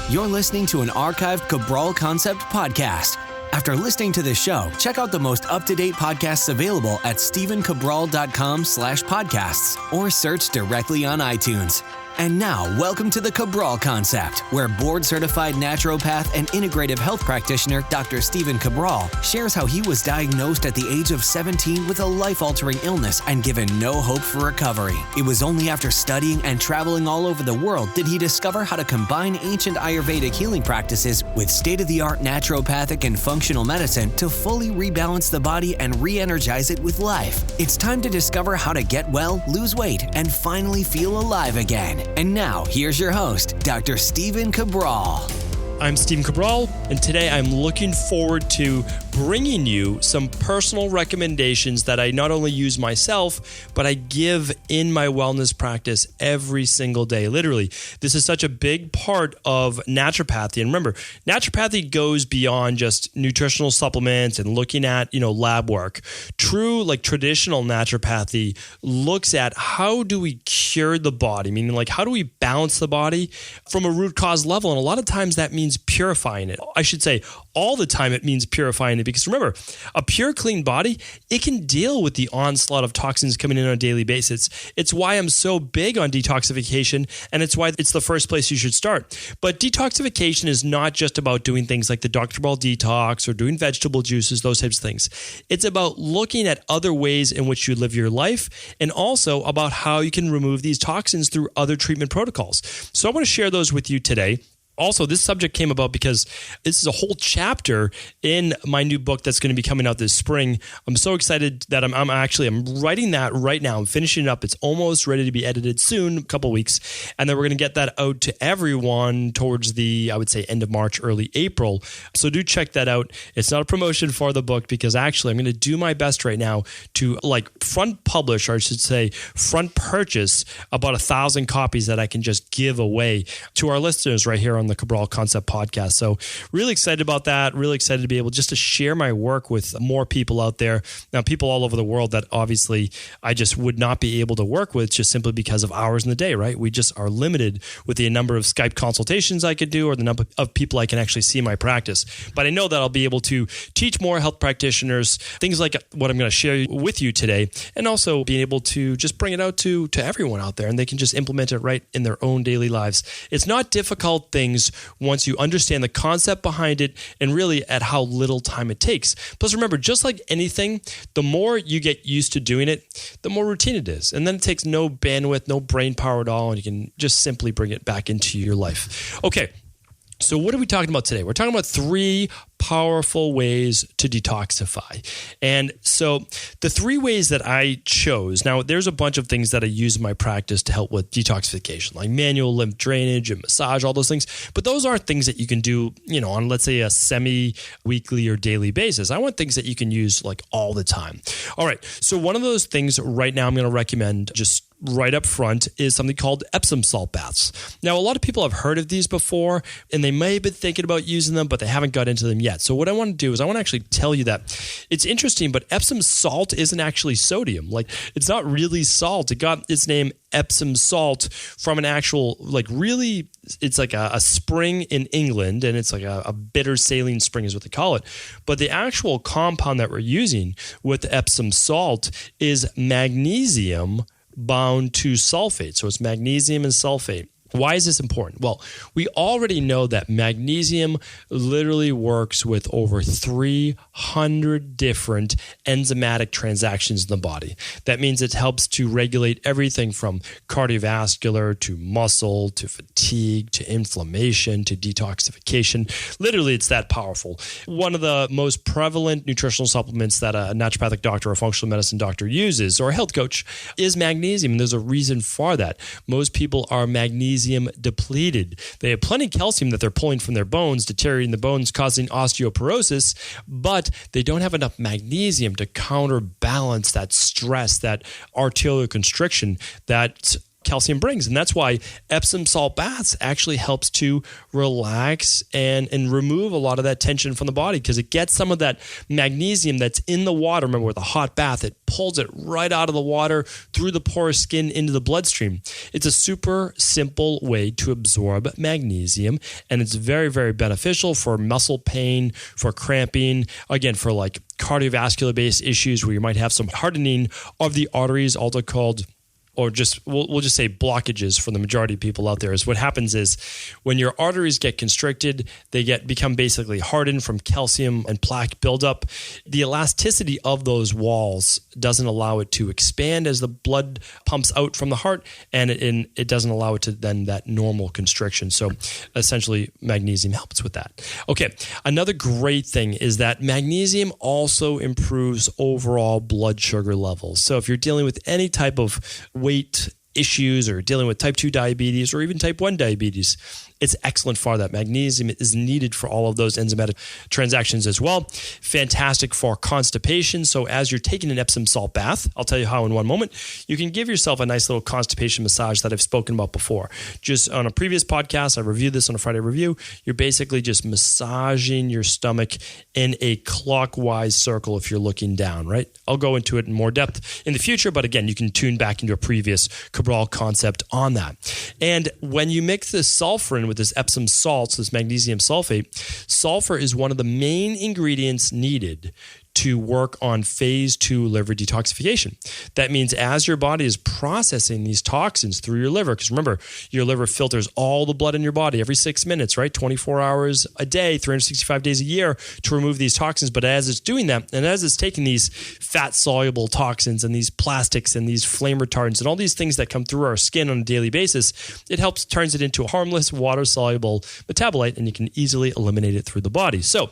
You're listening to an archived Cabral Concept podcast. After listening to this show, check out the most up-to-date podcasts available at stephencabral.com/podcasts or search directly on iTunes. And now, welcome to the Cabral Concept, where board-certified naturopath and integrative health practitioner Dr. Stephen Cabral shares how he was diagnosed at the age of 17 with a life-altering illness and given no hope for recovery. It was only after studying and traveling all over the world did he discover how to combine ancient Ayurvedic healing practices with state-of-the-art naturopathic and functional medicine to fully rebalance the body and re-energize it with life. It's time to discover how to get well, lose weight, and finally feel alive again. And now, here's your host, Dr. Stephen Cabral. I'm Stephen Cabral, and today I'm looking forward to bringing you some personal recommendations that I not only use myself, but I give in my wellness practice every single day. Literally, this is such a big part of naturopathy. And remember, naturopathy goes beyond just nutritional supplements and looking at, lab work. True, traditional naturopathy looks at how do we cure the body, meaning how do we balance the body from a root cause level? And a lot of times that means purifying it. I should say all the time it means purifying it, because remember, a pure, clean body, it can deal with the onslaught of toxins coming in on a daily basis. It's why I'm so big on detoxification, and it's why it's the first place you should start. But detoxification is not just about doing things like the Dr. Cabral detox or doing vegetable juices, those types of things. It's about looking at other ways in which you live your life, and also about how you can remove these toxins through other treatment protocols. So I want to share those with you today. Also, this subject came about because this is a whole chapter in my new book that's going to be coming out this spring. I'm so excited that I'm writing that right now. I'm finishing it up. It's almost ready to be edited soon, a couple weeks. And then we're going to get that out to everyone towards the, I would say, end of March, early April. So do check that out. It's not a promotion for the book, because actually I'm going to do my best right now to front publish, or I should say front purchase, about 1,000 copies that I can just give away to our listeners right here on the Cabral Concept podcast. So really excited about that. Really excited to be able just to share my work with more people out there. Now, people all over the world that obviously I just would not be able to work with just simply because of hours in the day, right? We just are limited with the number of Skype consultations I could do or the number of people I can actually see in my practice. But I know that I'll be able to teach more health practitioners things like what I'm going to share with you today, and also being able to just bring it out to everyone out there, and they can just implement it right in their own daily lives. It's not difficult things once you understand the concept behind it and really at how little time it takes. Plus, remember, just like anything, the more you get used to doing it, the more routine it is. And then it takes no bandwidth, no brain power at all, and you can just simply bring it back into your life. Okay. So what are we talking about today? We're talking about 3 powerful ways to detoxify. And so the 3 ways that I chose, now there's a bunch of things that I use in my practice to help with detoxification, like manual lymph drainage and massage, all those things. But those aren't things that you can do, on, let's say, a semi-weekly or daily basis. I want things that you can use all the time. All right. So one of those things right now I'm going to recommend just right up front is something called Epsom salt baths. Now, a lot of people have heard of these before, and they may have been thinking about using them, but they haven't got into them yet. So what I want to do is I want to actually tell you that it's interesting, but Epsom salt isn't actually sodium. It's not really salt. It got its name Epsom salt from an actual, it's like a spring in England, and it's like a bitter saline spring is what they call it. But the actual compound that we're using with Epsom salt is magnesium bound to sulfate. So it's magnesium and sulfate. Why is this important? Well, we already know that magnesium literally works with over 300 different enzymatic transactions in the body. That means it helps to regulate everything from cardiovascular to muscle to fatigue to inflammation to detoxification. Literally, it's that powerful. One of the most prevalent nutritional supplements that a naturopathic doctor or functional medicine doctor uses, or a health coach, is magnesium. And there's a reason for that. Most people are magnesium depleted. They have plenty of calcium that they're pulling from their bones, deteriorating the bones, causing osteoporosis, but they don't have enough magnesium to counterbalance that stress, that arterial constriction that calcium brings. And that's why Epsom salt baths actually helps to relax and remove a lot of that tension from the body, because it gets some of that magnesium that's in the water. Remember, with a hot bath, it pulls it right out of the water through the porous skin into the bloodstream. It's a super simple way to absorb magnesium, and it's very, very beneficial for muscle pain, for cramping, again, for like cardiovascular based issues where you might have some hardening of the arteries, also called, or just we'll just say blockages for the majority of people out there. Is what happens is when your arteries get constricted, they become basically hardened from calcium and plaque buildup. The elasticity of those walls doesn't allow it to expand as the blood pumps out from the heart, and it doesn't allow it to then that normal constriction. So essentially, magnesium helps with that. Okay, another great thing is that magnesium also improves overall blood sugar levels. So if you're dealing with any type of weight issues or dealing with type 2 diabetes or even type 1 diabetes, it's excellent for that. Magnesium is needed for all of those enzymatic transactions as well. Fantastic for constipation. So as you're taking an Epsom salt bath, I'll tell you how in one moment, you can give yourself a nice little constipation massage that I've spoken about before. Just on a previous podcast, I reviewed this on a Friday review. You're basically just massaging your stomach in a clockwise circle if you're looking down, right? I'll go into it in more depth in the future, but again, you can tune back into a previous Cabral concept on that. And when you mix this sulfur in with this Epsom salts, this magnesium sulfate, sulfur is one of the main ingredients needed to work on phase 2 liver detoxification. That means as your body is processing these toxins through your liver, because remember, your liver filters all the blood in your body every 6 minutes, right? 24 hours a day, 365 days a year to remove these toxins. But as it's doing that, and as it's taking these fat-soluble toxins and these plastics and these flame retardants and all these things that come through our skin on a daily basis, it turns it into a harmless, water-soluble metabolite, and you can easily eliminate it through the body. So,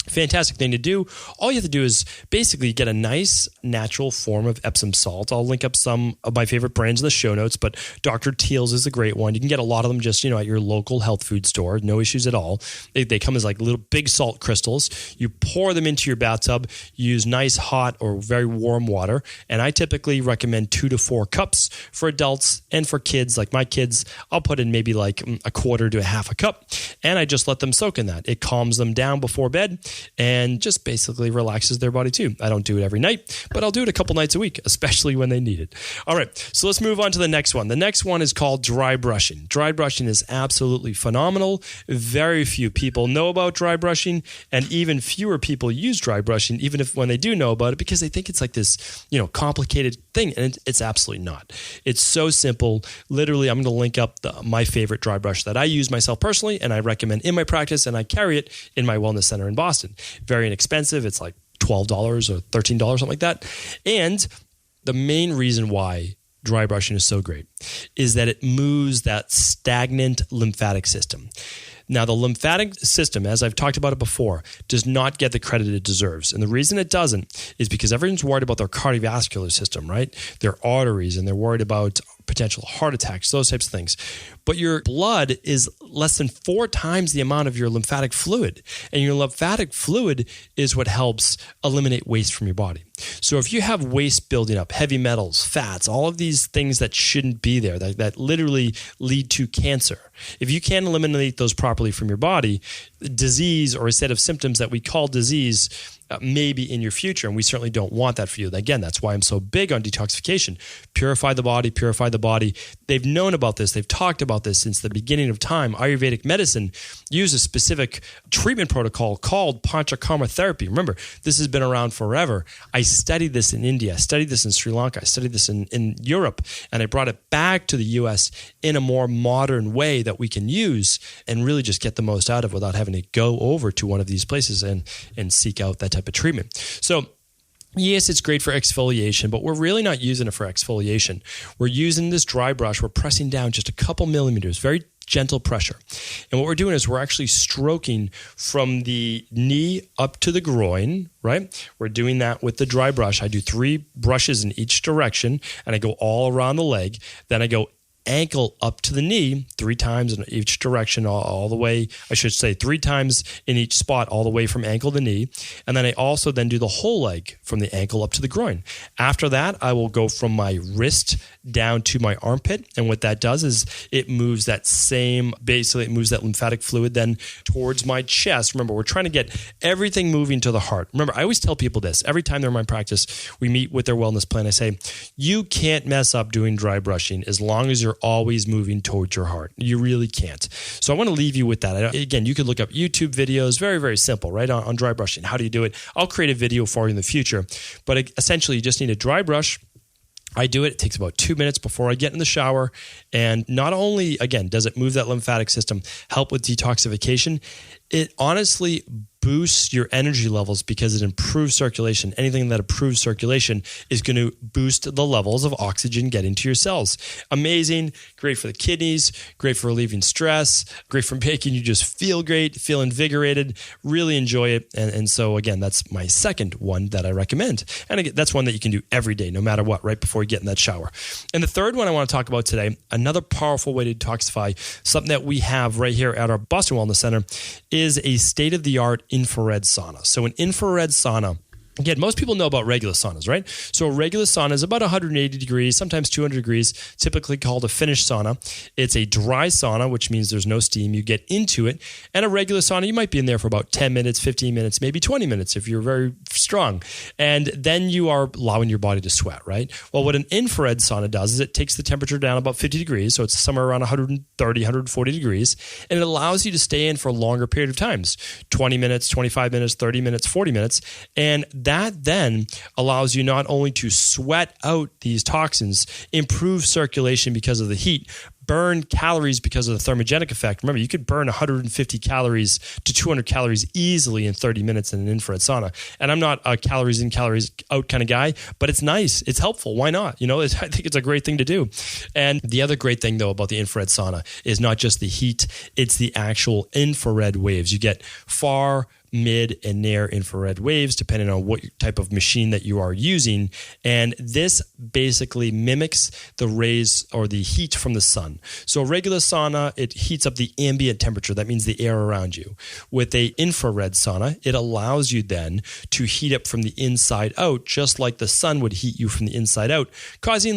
fantastic thing to do. All you have to do is basically get a nice natural form of Epsom salt. I'll link up some of my favorite brands in the show notes, but Dr. Teal's is a great one. You can get a lot of them just, at your local health food store. No issues at all. They come as like little big salt crystals. You pour them into your bathtub. You use nice hot or very warm water. And I typically recommend 2 to 4 cups for adults, and for kids, like my kids, I'll put in maybe like a quarter to a half a cup. And I just let them soak in that. It calms them down before bed and just basically relaxes their body too. I don't do it every night, but I'll do it a couple nights a week, especially when they need it. All right, so let's move on to the next one. The next one is called dry brushing. Dry brushing is absolutely phenomenal. Very few people know about dry brushing, and even fewer people use dry brushing, even if when they do know about it, because they think it's like this, complicated thing, and it's absolutely not. It's so simple. Literally, I'm going to link up my favorite dry brush that I use myself personally, and I recommend in my practice, and I carry it in my wellness center in Boston. Very inexpensive. It's like $12 or $13, something like that. And the main reason why dry brushing is so great is that it moves that stagnant lymphatic system. Now, the lymphatic system, as I've talked about it before, does not get the credit it deserves. And the reason it doesn't is because everyone's worried about their cardiovascular system, right? Their arteries, and they're worried about potential heart attacks, those types of things. But your blood is less than 4 times the amount of your lymphatic fluid. And your lymphatic fluid is what helps eliminate waste from your body. So if you have waste building up, heavy metals, fats, all of these things that shouldn't be there, that literally lead to cancer, if you can't eliminate those properly from your body, disease or a set of symptoms that we call disease may be in your future, and we certainly don't want that for you. Again, that's why I'm so big on detoxification. Purify the body, purify the body. They've known about this. They've talked about this since the beginning of time. Ayurvedic medicine uses a specific treatment protocol called Panchakarma therapy. Remember, this has been around forever. I studied this in India. I studied this in Sri Lanka. I studied this in Europe, and I brought it back to the US in a more modern way that we can use and really just get the most out of without having to go over to one of these places and seek out that type of treatment. So yes, it's great for exfoliation, but we're really not using it for exfoliation. We're using this dry brush. We're pressing down just a couple millimeters, very gentle pressure. And what we're doing is we're actually stroking from the knee up to the groin, right? We're doing that with the dry brush. I do 3 brushes in each direction, and I go all around the leg. Then I go ankle up to the knee 3 times in each direction, all the way, I should say 3 times in each spot, all the way from ankle to knee. And then I also then do the whole leg from the ankle up to the groin. After that, I will go from my wrist down to my armpit. And what that does is it moves that lymphatic fluid then towards my chest. Remember, we're trying to get everything moving to the heart. Remember, I always tell people this. Every time they're in my practice, we meet with their wellness plan. I say, you can't mess up doing dry brushing as long as you're always moving towards your heart. You really can't. So I want to leave you with that. Again, you could look up YouTube videos, very, very simple, right? On dry brushing. How do you do it? I'll create a video for you in the future. But essentially, you just need a dry brush. I do it. It takes about 2 minutes before I get in the shower. And not only, again, does it move that lymphatic system, help with detoxification, it honestly boosts your energy levels because it improves circulation. Anything that improves circulation is going to boost the levels of oxygen getting to your cells. Amazing. Great for the kidneys. Great for relieving stress. Great for making you just feel great, feel invigorated. Really enjoy it. And so, again, that's my second one that I recommend. And again, that's one that you can do every day, no matter what, right before you get in that shower. And the third one I want to talk about today, another powerful way to detoxify, something that we have right here at our Boston Wellness Center, is a state-of-the-art infrared sauna. So an infrared sauna, again, most people know about regular saunas, right? So a regular sauna is about 180 degrees, sometimes 200 degrees, typically called a Finnish sauna. It's a dry sauna, which means there's no steam. You get into it. And a regular sauna, you might be in there for about 10 minutes, 15 minutes, maybe 20 minutes if you're very strong. And then you are allowing your body to sweat, right? Well, what an infrared sauna does is it takes the temperature down about 50 degrees. So it's somewhere around 130, 140 degrees. And it allows you to stay in for a longer period of times, 20 minutes, 25 minutes, 30 minutes, 40 minutes. And that then allows you not only to sweat out these toxins, improve circulation because of the heat, burn calories because of the thermogenic effect. Remember, you could burn 150 calories to 200 calories easily in 30 minutes in an infrared sauna. And I'm not a calories in, calories out kind of guy, but it's nice. It's helpful. Why not? I think it's a great thing to do. And the other great thing, though, about the infrared sauna is not just the heat, it's the actual infrared waves. You get far, mid, and near infrared waves, depending on what type of machine that you are using. And this basically mimics the rays or the heat from the sun. So a regular sauna, it heats up the ambient temperature. That means the air around you. With a infrared sauna, it allows you then to heat up from the inside out, just like the sun would heat you from the inside out, causing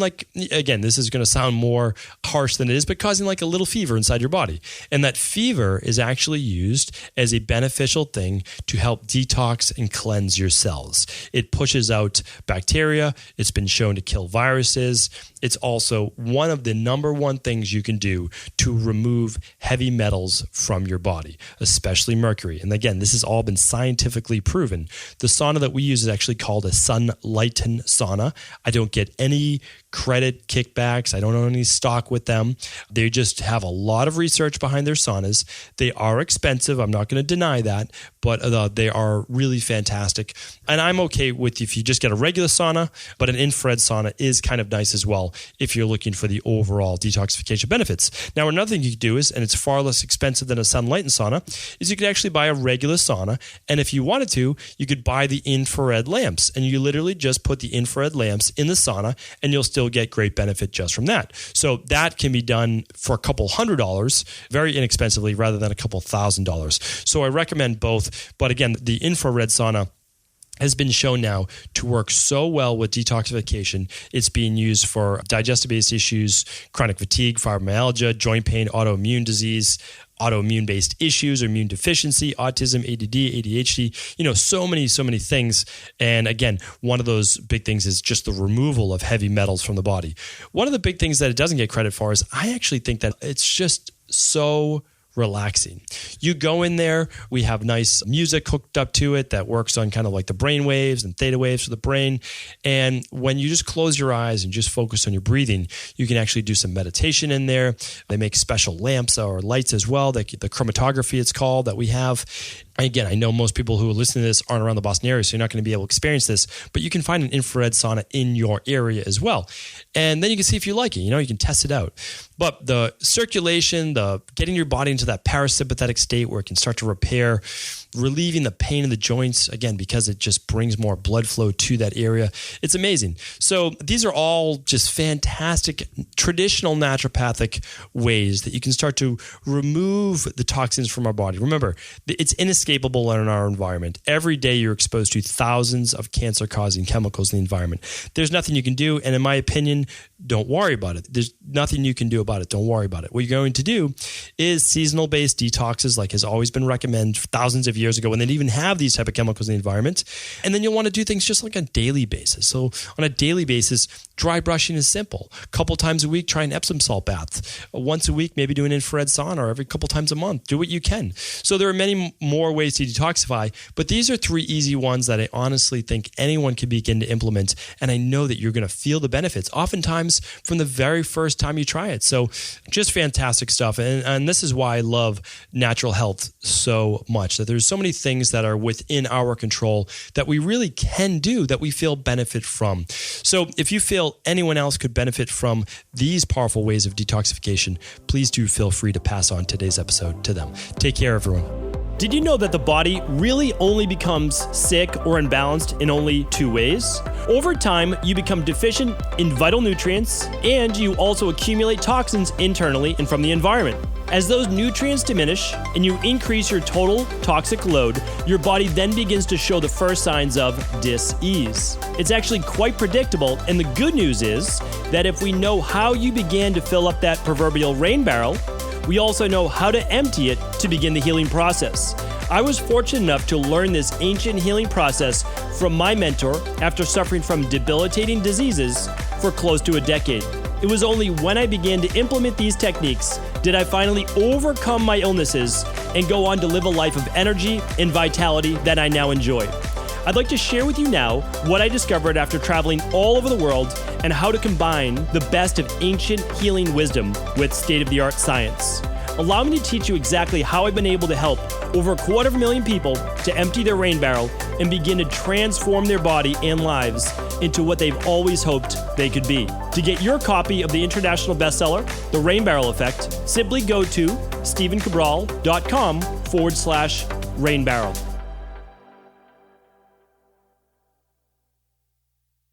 again, this is going to sound more harsh than it is, but causing like a little fever inside your body. And that fever is actually used as a beneficial thing to help detox and cleanse your cells. It pushes out bacteria. It's been shown to kill viruses. It's also one of the number one things you can do to remove heavy metals from your body, especially mercury. And again, this has all been scientifically proven. The sauna that we use is actually called a Sunlighten sauna. I don't get any credit kickbacks. I don't own any stock with them. They just have a lot of research behind their saunas. They are expensive. I'm not going to deny that, but they are really fantastic. And I'm okay with if you just get a regular sauna, but an infrared sauna is kind of nice as well if you're looking for the overall detoxification benefits. Now, another thing you could do is, and it's far less expensive than a Sunlighten sauna, is you could actually buy a regular sauna. And if you wanted to, you could buy the infrared lamps. And you literally just put the infrared lamps in the sauna and you'll still get great benefit just from that. So that can be done for a couple $100, very inexpensively, rather than a couple $1,000. So I recommend both. But again, the infrared sauna has been shown now to work so well with detoxification. It's being used for digestive-based issues, chronic fatigue, fibromyalgia, joint pain, autoimmune disease, autoimmune-based issues, or immune deficiency, autism, ADD, ADHD, so many things. And again, one of those big things is just the removal of heavy metals from the body. One of the big things that it doesn't get credit for is I actually think that it's just so relaxing. You go in there, we have nice music hooked up to it that works on kind of like the brain waves and theta waves for the brain. And when you just close your eyes and just focus on your breathing, you can actually do some meditation in there. They make special lamps or lights as well, the chromatography it's called, that we have. Again, I know most people who are listening to this aren't around the Boston area, so you're not going to be able to experience this, but you can find an infrared sauna in your area as well. And then you can see if you like it. You can test it out. But the circulation, the getting your body into that parasympathetic state where it can start to repair, relieving the pain in the joints, again, because it just brings more blood flow to that area. It's amazing. So these are all just fantastic traditional naturopathic ways that you can start to remove the toxins from our body. Remember, it's inescapable in our environment. Every day you're exposed to thousands of cancer-causing chemicals in the environment. There's nothing you can do, and in my opinion, don't worry about it. There's nothing you can do about it. Don't worry about it. What you're going to do is seasonal-based detoxes, like has always been recommended thousands of years ago when they didn't even have these type of chemicals in the environment. And then you'll want to do things just like on a daily basis. So on a daily basis, dry brushing is simple. A couple times a week, try an Epsom salt bath. Once a week, maybe do an infrared sauna, or every couple times a month. Do what you can. So there are many more ways to detoxify, but these are 3 easy ones that I honestly think anyone can begin to implement. And I know that you're going to feel the benefits, oftentimes from the very first time you try it. So just fantastic stuff. And this is why I love natural health so much, that there's so many things that are within our control that we really can do that we feel benefit from. So if you feel anyone else could benefit from these powerful ways of detoxification, please do feel free to pass on today's episode to them. Take care, everyone. Did you know that the body really only becomes sick or imbalanced in only 2 ways? Over time, you become deficient in vital nutrients, and you also accumulate toxins internally and from the environment. As those nutrients diminish and you increase your total toxic load, your body then begins to show the first signs of dis-ease. It's actually quite predictable, and the good news is that if we know how you began to fill up that proverbial rain barrel, we also know how to empty it to begin the healing process. I was fortunate enough to learn this ancient healing process from my mentor after suffering from debilitating diseases for close to a decade. It was only when I began to implement these techniques did I finally overcome my illnesses and go on to live a life of energy and vitality that I now enjoy. I'd like to share with you now what I discovered after traveling all over the world and how to combine the best of ancient healing wisdom with state-of-the-art science. Allow me to teach you exactly how I've been able to help over 250,000 people to empty their rain barrel and begin to transform their body and lives into what they've always hoped they could be. To get your copy of the international bestseller, The Rain Barrel Effect, simply go to stephencabral.com/rainbarrel.